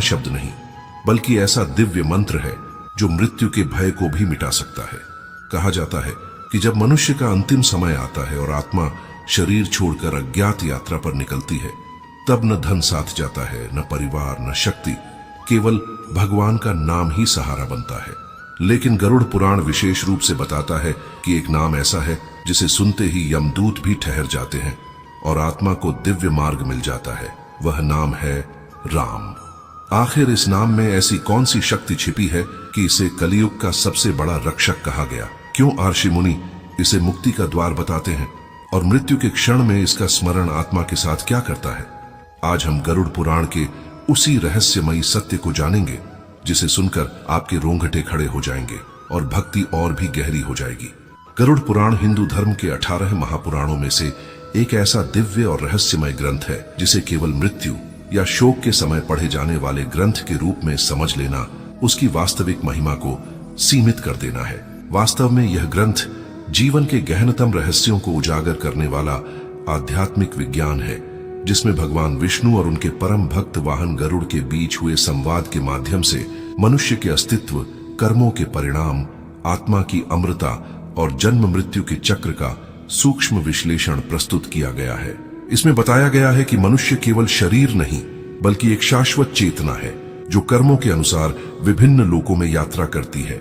शब्द नहीं, बल्कि ऐसा दिव्य मंत्र है जो मृत्यु के भय को भी मिटा सकता है। कहा जाता है कि जब मनुष्य का अंतिम समय आता है और आत्मा शरीर छोड़कर अज्ञात यात्रा पर निकलती है, तब न धन साथ जाता है, न परिवार, न शक्ति, केवल भगवान का नाम ही सहारा बनता है। लेकिन गरुड़ पुराण विशेष रूप से बताता है कि एक नाम ऐसा है जिसे सुनते ही यमदूत भी ठहर जाते हैं और आत्मा को दिव्य मार्ग मिल जाता है। वह नाम है राम। आखिर इस नाम में ऐसी कौन सी शक्ति छिपी है कि इसे कलियुग का सबसे बड़ा रक्षक कहा गया? क्यों ऋषि मुनि इसे मुक्ति का द्वार बताते हैं और मृत्यु के क्षण में इसका स्मरण आत्मा के साथ क्या करता है? आज हम गरुड़ पुराण के उसी रहस्यमयी सत्य को जानेंगे जिसे सुनकर आपके रोंगटे खड़े हो जाएंगे और भक्ति और भी गहरी हो जाएगी। गरुड़ पुराण हिंदू धर्म के 18 महापुराणों में से एक ऐसा दिव्य और रहस्यमय ग्रंथ है जिसे केवल मृत्यु या शोक के समय पढ़े जाने वाले ग्रंथ के रूप में समझ लेना उसकी वास्तविक महिमा को सीमित कर देना है। वास्तव में यह ग्रंथ जीवन के गहनतम रहस्यों को उजागर करने वाला आध्यात्मिक विज्ञान है, जिसमें भगवान विष्णु और उनके परम भक्त वाहन गरुड़ के बीच हुए संवाद के माध्यम से मनुष्य के अस्तित्व, कर्मों के परिणाम, आत्मा की अमरता और जन्म मृत्यु के चक्र का सूक्ष्म विश्लेषण प्रस्तुत किया गया है। इसमें बताया गया है कि मनुष्य केवल शरीर नहीं, बल्कि एक शाश्वत चेतना है जो कर्मों के अनुसार विभिन्न लोकों में यात्रा करती है।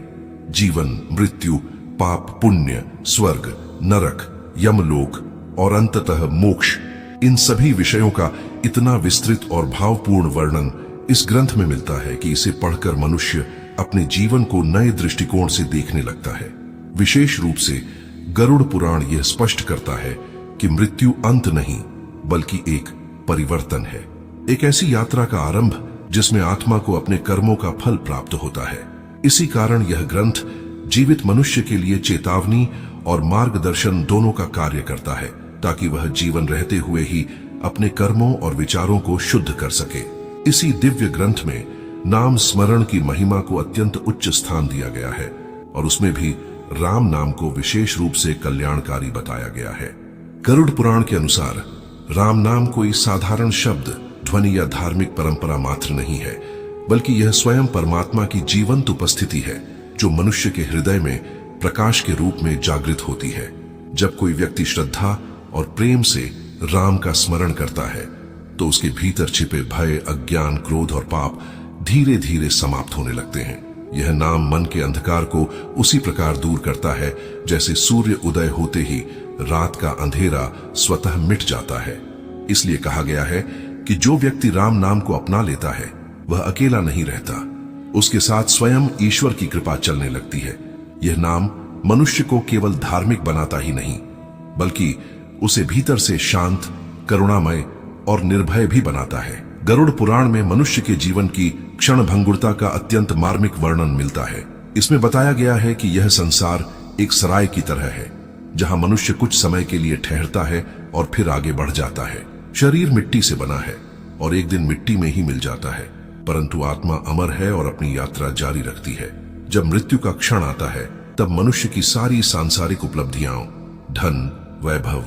जीवन, मृत्यु, पाप, पुण्य, स्वर्ग, नरक, यमलोक और अंततः मोक्ष, इन सभी विषयों का इतना विस्तृत और भावपूर्ण वर्णन इस ग्रंथ में मिलता है कि इसे पढ़कर मनुष्य अपने जीवन को नए दृष्टिकोण से देखने लगता है। विशेष रूप से गरुड़ पुराण यह स्पष्ट करता है कि मृत्यु अंत नहीं, बल्कि एक परिवर्तन है, एक ऐसी यात्रा का आरंभ जिसमें आत्मा को अपने कर्मों का फल प्राप्त होता है। इसी कारण यह ग्रंथ जीवित मनुष्य के लिए चेतावनी और मार्गदर्शन दोनों का कार्य करता है, ताकि वह जीवन रहते हुए ही अपने कर्मों और विचारों को शुद्ध कर सके। इसी दिव्य ग्रंथ में नाम स्मरण की महिमा को अत्यंत उच्च स्थान दिया गया है और उसमें भी राम नाम को विशेष रूप से कल्याणकारी बताया गया है। गरुड़ पुराण के अनुसार राम नाम कोई साधारण शब्द, ध्वनि या धार्मिक परंपरा मात्र नहीं है, बल्कि यह स्वयं परमात्मा की जीवंत उपस्थिति है जो मनुष्य के हृदय में प्रकाश के रूप में जागृत होती है। जब कोई व्यक्ति श्रद्धा और प्रेम से राम का स्मरण करता है तो उसके भीतर छिपे भय, अज्ञान, क्रोध और पाप धीरे धीरे समाप्त होने लगते हैं। यह नाम मन के अंधकार को उसी प्रकार दूर करता है जैसे सूर्य उदय होते ही रात का अंधेरा स्वतः मिट जाता है। इसलिए कहा गया है कि जो व्यक्ति राम नाम को अपना लेता है वह अकेला नहीं रहता, उसके साथ स्वयं ईश्वर की कृपा चलने लगती है। यह नाम मनुष्य को केवल धार्मिक बनाता ही नहीं, बल्कि उसे भीतर से शांत, करुणामय और निर्भय भी बनाता है। गरुड़ पुराण में मनुष्य के जीवन की क्षणभंगुरता का अत्यंत मार्मिक वर्णन मिलता है। इसमें बताया गया है कि यह संसार एक सराय की तरह है, जहां मनुष्य कुछ समय के लिए ठहरता है और फिर आगे बढ़ जाता है। शरीर मिट्टी से बना है और एक दिन मिट्टी में ही मिल जाता है, परंतु आत्मा अमर है और अपनी यात्रा जारी रखती है। जब मृत्यु का क्षण आता है तब मनुष्य की सारी सांसारिक उपलब्धियां, धन, वैभव,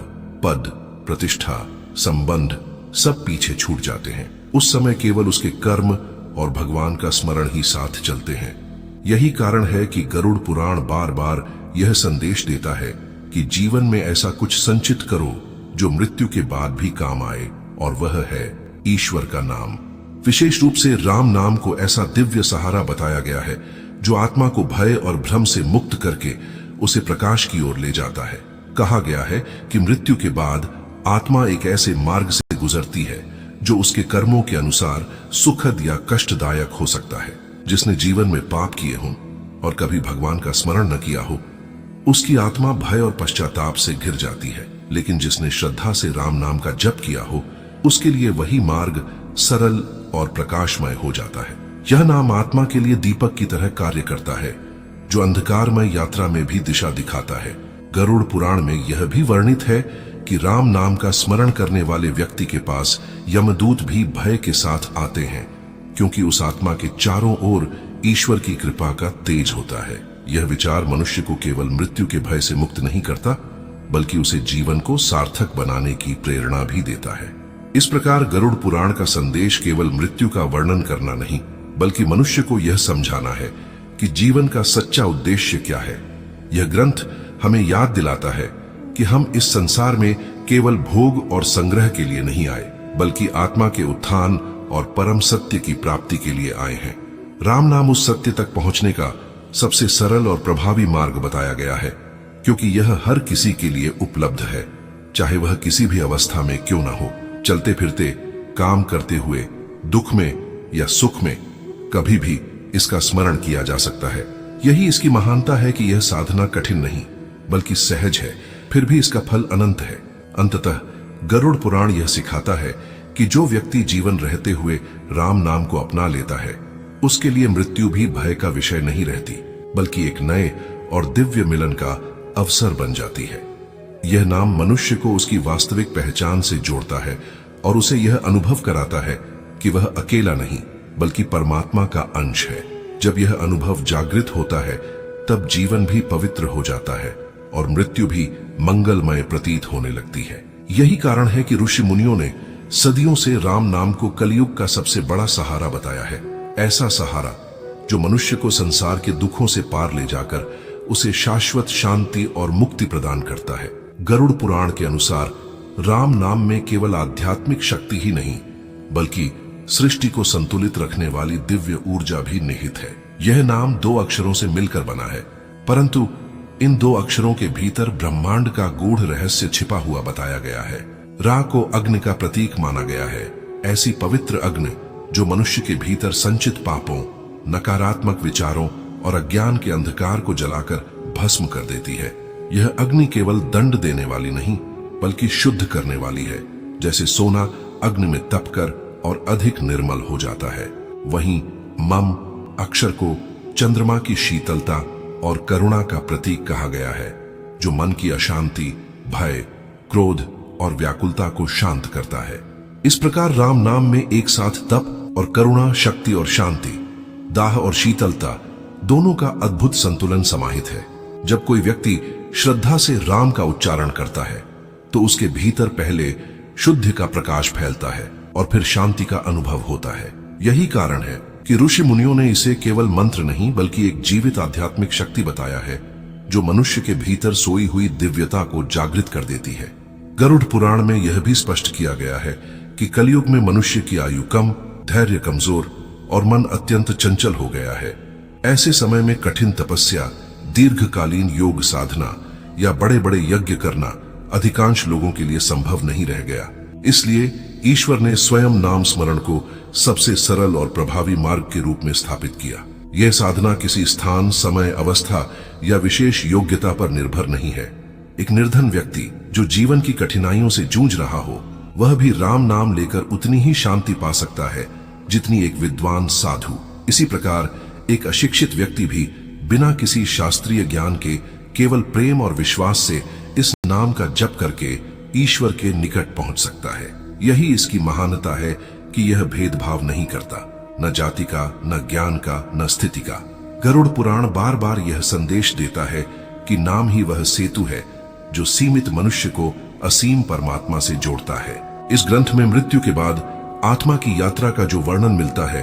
पद, प्रतिष्ठा, संबंध सब पीछे छूट जाते हैं। उस समय केवल उसके कर्म और भगवान का स्मरण ही साथ चलते हैं। यही कारण है कि गरुड़ पुराण बार बार यह संदेश देता है कि जीवन में ऐसा कुछ संचित करो जो मृत्यु के बाद भी काम आए, और वह है ईश्वर का नाम। विशेष रूप से राम नाम को ऐसा दिव्य सहारा बताया गया है जो आत्मा को भय और भ्रम से मुक्त करके उसे प्रकाश की ओर ले जाता है। कहा गया है कि मृत्यु के बाद आत्मा एक ऐसे मार्ग से गुजरती है जो उसके कर्मों के अनुसार सुखद या कष्टदायक हो सकता है। जिसने जीवन में पाप किए हों और कभी भगवान का स्मरण न किया हो, उसकी आत्मा भय और पश्चाताप से घिर जाती है। लेकिन जिसने श्रद्धा से राम नाम का जप किया हो, उसके लिए वही मार्ग सरल और प्रकाशमय हो जाता है। यह नाम आत्मा के लिए दीपक की तरह कार्य करता है जो अंधकारमय यात्रा में भी दिशा दिखाता है। गरुड़ पुराण में यह भी वर्णित है कि राम नाम का स्मरण करने वाले व्यक्ति के पास यमदूत भी भय के साथ आते हैं, क्योंकि उस आत्मा के चारों ओर ईश्वर की कृपा का तेज होता है। यह विचार मनुष्य को केवल मृत्यु के भय से मुक्त नहीं करता, बल्कि उसे जीवन को सार्थक बनाने की प्रेरणा भी देता है। इस प्रकार गरुड़ पुराण का संदेश केवल मृत्यु का वर्णन करना नहीं, बल्कि मनुष्य को यह समझाना है कि जीवन का सच्चा उद्देश्य क्या है। यह ग्रंथ हमें याद दिलाता है कि हम इस संसार में केवल भोग और संग्रह के लिए नहीं आए, बल्कि आत्मा के उत्थान और परम सत्य की प्राप्ति के लिए आए हैं। राम नाम उस सत्य तक पहुंचने का सबसे सरल और प्रभावी मार्ग बताया गया है, क्योंकि यह हर किसी के लिए उपलब्ध है, चाहे वह किसी भी अवस्था में क्यों ना हो। चलते फिरते, काम करते हुए, दुख में या सुख में, कभी भी इसका स्मरण किया जा सकता है। यही इसकी महानता है कि यह साधना कठिन नहीं बल्कि सहज है, फिर भी इसका फल अनंत है। अंततः गरुड़ पुराण यह सिखाता है कि जो व्यक्ति जीवन रहते हुए राम नाम को अपना लेता है, उसके लिए मृत्यु भी भय का विषय नहीं रहती, बल्कि एक नए और दिव्य मिलन का अवसर बन जाती है। यह नाम मनुष्य को उसकी वास्तविक पहचान से जोड़ता है और उसे यह अनुभव कराता है कि वह अकेला नहीं बल्कि परमात्मा का अंश है। जब यह अनुभव जागृत होता है, तब जीवन भी पवित्र हो जाता है और मृत्यु भी मंगलमय प्रतीत होने लगती है। यही कारण है कि ऋषि मुनियों ने सदियों से राम नाम को कलयुग का सबसे बड़ा सहारा बताया है। ऐसा सहारा जो मनुष्य को संसार के दुखों से पार ले जाकर उसे शाश्वत शांति और मुक्ति प्रदान करता है। गरुड़ पुराण के अनुसार राम नाम में केवल आध्यात्मिक शक्ति ही नहीं, बल्कि सृष्टि को संतुलित रखने वाली दिव्य ऊर्जा भी निहित है। यह नाम 2 अक्षरों से मिलकर बना है, परंतु इन 2 अक्षरों के भीतर ब्रह्मांड का गूढ़ रहस्य छिपा हुआ बताया गया है। रा को अग्नि का प्रतीक माना गया है, ऐसी पवित्र अग्नि जो मनुष्य के भीतर संचित पापों, नकारात्मक विचारों और अज्ञान के अंधकार को जलाकर भस्म कर देती है। यह अग्नि केवल दंड देने वाली नहीं, बल्कि शुद्ध करने वाली है। जैसे सोना अग्नि में तपकर और अधिक निर्मल हो जाता है, वहीं मम अक्षर को चंद्रमा की शीतलता और करुणा का प्रतीक कहा गया है, जो मन की अशांति, भय, क्रोध और व्याकुलता को शांत करता है। इस प्रकार राम नाम में एक साथ तप और करुणा, शक्ति और शांति, दाह और शीतलता दोनों का अद्भुत संतुलन समाहित है। जब कोई व्यक्ति श्रद्धा से राम का उच्चारण करता है, तो उसके भीतर पहले शुद्ध का प्रकाश फैलता है और फिर शांति का अनुभव होता है। यही कारण है कि ऋषि मुनियों ने इसे केवल मंत्र नहीं बल्कि एक जीवित आध्यात्मिक शक्ति बताया है, जो मनुष्य के भीतर सोई हुई दिव्यता को जागृत कर देती है। गरुड़ पुराण में यह भी स्पष्ट किया गया है कि कलयुग में मनुष्य की आयु कम, धैर्य कमजोर और मन अत्यंत चंचल हो गया है। ऐसे समय में कठिन तपस्या, दीर्घकालीन योग साधना या बड़े बड़े यज्ञ करना अधिकांश लोगों के लिए संभव नहीं रह गया। इसलिए ईश्वर ने स्वयं नाम स्मरण को सबसे सरल और प्रभावी मार्ग के रूप में स्थापित किया। यह साधना किसी स्थान, समय, अवस्था या विशेष योग्यता पर निर्भर नहीं है। एक निर्धन व्यक्ति जो जीवन की कठिनाइयों से जूझ रहा हो, वह भी राम नाम लेकर उतनी ही शांति पा सकता है जितनी एक विद्वान साधु। इसी प्रकार एक अशिक्षित व्यक्ति भी बिना किसी शास्त्रीय ज्ञान के केवल प्रेम और विश्वास से इस नाम का जप करके ईश्वर के निकट पहुंच सकता है। यही इसकी महानता है कि यह भेदभाव नहीं करता, न जाति का, न ज्ञान का, न स्थिति का। गरुड़ पुराण बार बार यह संदेश देता है कि नाम ही वह सेतु है जो सीमित मनुष्य को असीम परमात्मा से जोड़ता है। इस ग्रंथ में मृत्यु के बाद आत्मा की यात्रा का जो वर्णन मिलता है,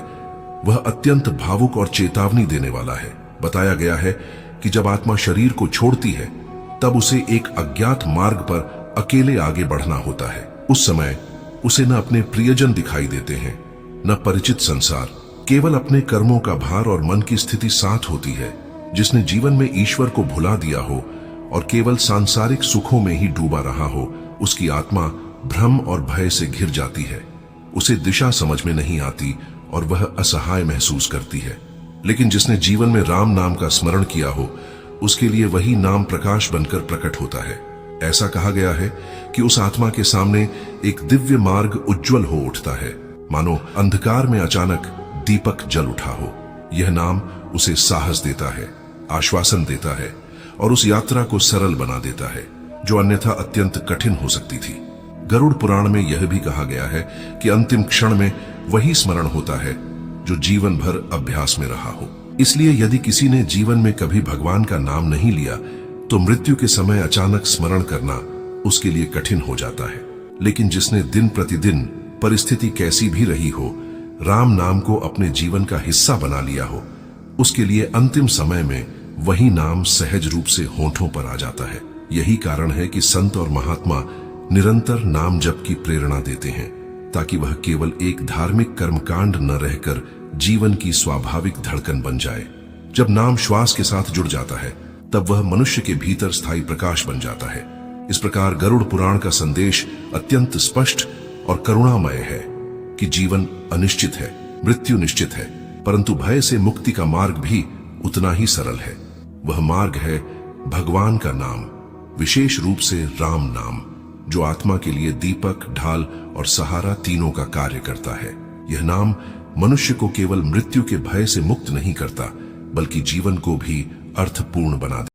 वह अत्यंत भावुक और चेतावनी देने वाला है। बताया गया है कि जब आत्मा शरीर को छोड़ती है, तब उसे एक अज्ञात मार्ग पर अकेले आगे बढ़ना होता है। उस समय उसे न अपने प्रियजन दिखाई देते हैं, न परिचित संसार, केवल अपने कर्मों का भार और मन की स्थिति साथ होती है। जिसने जीवन में ईश्वर को भुला दिया हो और केवल सांसारिक सुखों में ही डूबा रहा हो, उसकी आत्मा भ्रम और भय से घिर जाती है। उसे दिशा समझ में नहीं आती और वह असहाय महसूस करती है। लेकिन जिसने जीवन में राम नाम का स्मरण किया हो, उसके लिए वही नाम प्रकाश बनकर प्रकट होता है। ऐसा कहा गया है कि उस आत्मा के सामने एक दिव्य मार्ग उज्जवल हो उठता है, मानो अंधकार में अचानक दीपक जल उठा हो। यह नाम उसे साहस देता है, आश्वासन देता है और उस यात्रा को सरल बना देता है जो अन्यथा अत्यंत कठिन हो सकती थी। गरुड़ पुराण में यह भी कहा गया है कि अंतिम क्षण में वही स्मरण होता है जो जीवन भर अभ्यास में रहा हो। इसलिए यदि किसी ने जीवन में कभी भगवान का नाम नहीं लिया, तो मृत्यु के समय अचानक स्मरण करना उसके लिए कठिन हो जाता है। लेकिन जिसने दिन प्रतिदिन परिस्थिति कैसी भी रही हो, राम नाम को अपने जीवन का हिस्सा बना लिया हो, उसके लिए अंतिम समय में वही नाम सहज रूप से होठों पर आ जाता है। यही कारण है कि संत और महात्मा निरंतर नाम जप की प्रेरणा देते हैं, ताकि वह केवल एक धार्मिक कर्मकांड न रहकर जीवन की स्वाभाविक धड़कन बन जाए। जब नाम श्वास के साथ जुड़ जाता है, तब वह मनुष्य के भीतर स्थायी प्रकाश बन जाता है। इस प्रकार गरुड़ पुराण का संदेश अत्यंत स्पष्ट और करुणामय है कि जीवन अनिश्चित है, मृत्यु निश्चित है, परंतु भय से मुक्ति का मार्ग भी उतना ही सरल है। वह मार्ग है भगवान का नाम, विशेष रूप से राम नाम, जो आत्मा के लिए दीपक, ढाल और सहारा तीनों का कार्य करता है। यह नाम मनुष्य को केवल मृत्यु के भय से मुक्त नहीं करता, बल्कि जीवन को भी अर्थपूर्ण बना देता है।